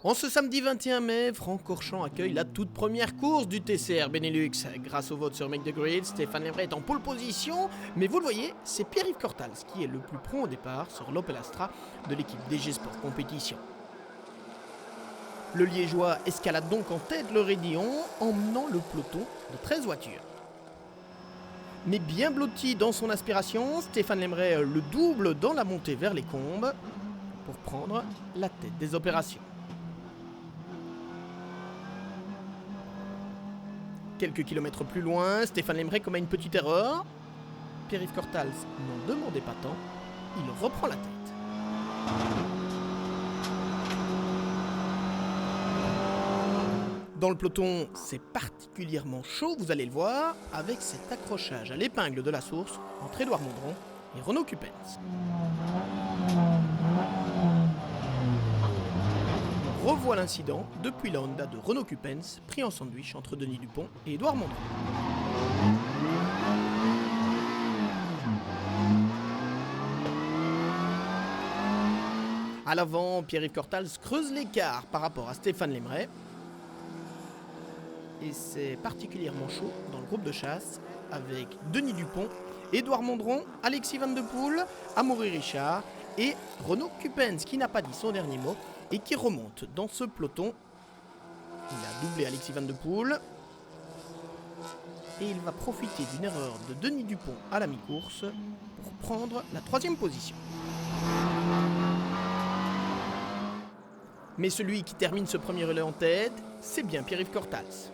En ce samedi 21 mai, Francorchamps accueille la toute première course du TCR Benelux. Grâce au vote sur Make the Grid, Stéphane Lemray est en pole position, mais vous le voyez, c'est Pierre-Yves Cortals qui est le plus prompt au départ sur l'Opel Astra de l'équipe DG Sport Compétition. Le Liégeois escalade donc en tête le Raidillon, emmenant le peloton de 13 voitures. Mais bien blotti dans son aspiration, Stéphane Lemray le double dans la montée vers les Combes pour prendre la tête des opérations. Quelques kilomètres plus loin, Stéphane Lemray commet une petite erreur. Pierre-Yves Cortals n'en demandait pas tant, il reprend la tête. Dans le peloton, c'est particulièrement chaud, vous allez le voir, avec cet accrochage à l'épingle de la source entre Édouard Mondron et Renaud Cupens. On revoit l'incident depuis la Honda de Renaud Cupens, pris en sandwich entre Denis Dupont et Édouard Mondron. À l'avant, Pierre-Yves Cortals creuse l'écart par rapport à Stéphane Lemray. Et c'est particulièrement chaud dans le groupe de chasse avec Denis Dupont, Édouard Mondron, Alexis Van de Poel, Amaury Richard et Renaud Cupens qui n'a pas dit son dernier mot et qui remonte dans ce peloton. Il a doublé Alexis Van de Poel et il va profiter d'une erreur de Denis Dupont à la mi-course pour prendre la 3e position. Mais celui qui termine ce premier relais en tête, c'est bien Pierre-Yves Cortals.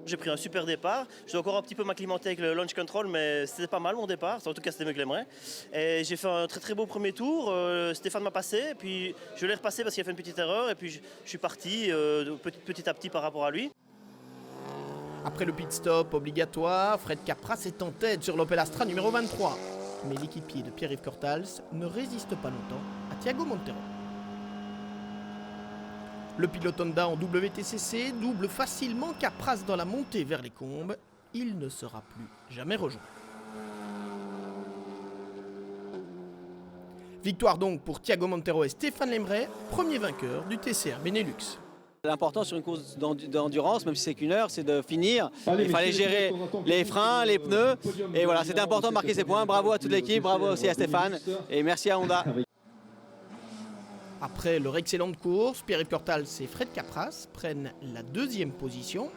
J'ai pris un super départ. Je dois encore un petit peu m'acclimater avec le launch control, mais c'était pas mal mon départ. En tout cas, c'était mieux que l'aimerais. Et j'ai fait un très très beau premier tour. Stéphane m'a passé, puis je l'ai repassé parce qu'il a fait une petite erreur. Et puis je suis parti petit à petit par rapport à lui. Après le pit stop obligatoire, Fred Capras est en tête sur l'Opel Astra numéro 23. Mais l'équipier de Pierre-Yves Cortals ne résiste pas longtemps à Thiago Montero. Le pilote Honda en WTCC double facilement Capras dans la montée vers les Combes. Il ne sera plus jamais rejoint. Victoire donc pour Thiago Montero et Stéphane Lemray, premier vainqueur du TCR Benelux. L'important sur une course d'endurance, même si c'est qu'une heure, c'est de finir. Il fallait gérer les freins, les pneus. Et voilà, c'était important de marquer ces points. Bravo à toute l'équipe, bravo aussi à Stéphane. Et merci à Honda. Après leur excellente course, Pierre-Yves Cortals et Fred Capras prennent la 2e position.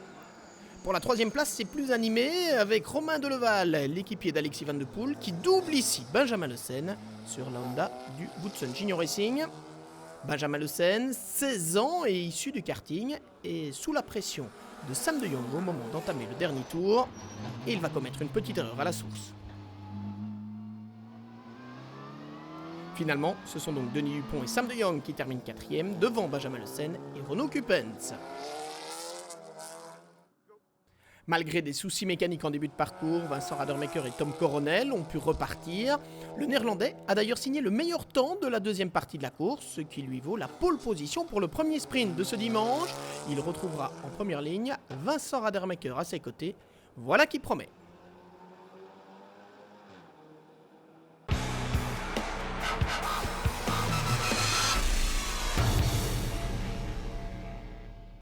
Pour la 3e place, c'est plus animé avec Romain Deleval, l'équipier d'Alexis Van de Poel, qui double ici Benjamin Le Sen sur la Honda du Goodson Junior Racing. Benjamin Le Sen, 16 ans et issu du karting, est sous la pression de Sam de Jong au moment d'entamer le dernier tour. Et il va commettre une petite erreur à la source. Finalement, ce sont donc Denis Dupont et Sam de Jong qui terminent 4e devant Benjamin Le Sen et Renaud Cupens. Malgré des soucis mécaniques en début de parcours, Vincent Radermaker et Tom Coronel ont pu repartir. Le Néerlandais a d'ailleurs signé le meilleur temps de la 2e partie de la course, ce qui lui vaut la pole position pour le premier sprint de ce dimanche. Il retrouvera en première ligne Vincent Radermaker à ses côtés. Voilà qui promet.